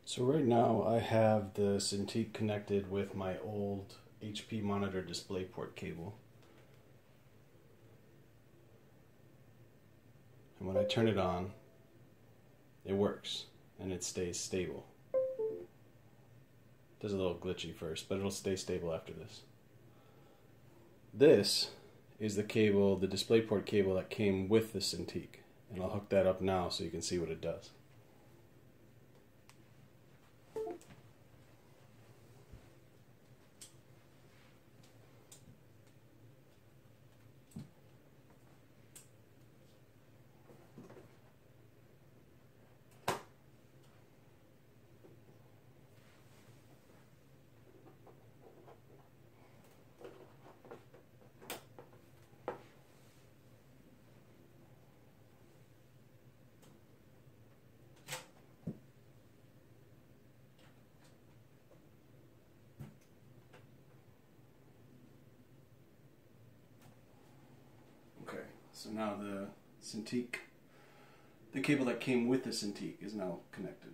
So right now I have the Cintiq connected with my old HP monitor DisplayPort cable. And when I turn it on, it works and it stays stable. It does a little glitchy first, but it'll stay stable after this. This is the cable, the DisplayPort cable that came with the Cintiq. And I'll hook that up now so you can see what it does. Okay, so now the Cintiq, the cable that came with the Cintiq is now connected.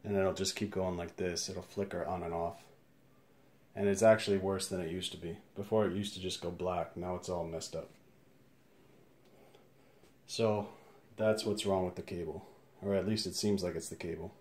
And it'll just keep going like this. It'll flicker on and off. And it's actually worse than it used to be. Before it used to just go black. Now it's all messed up. So that's what's wrong with the cable. Or at least it seems like it's the cable.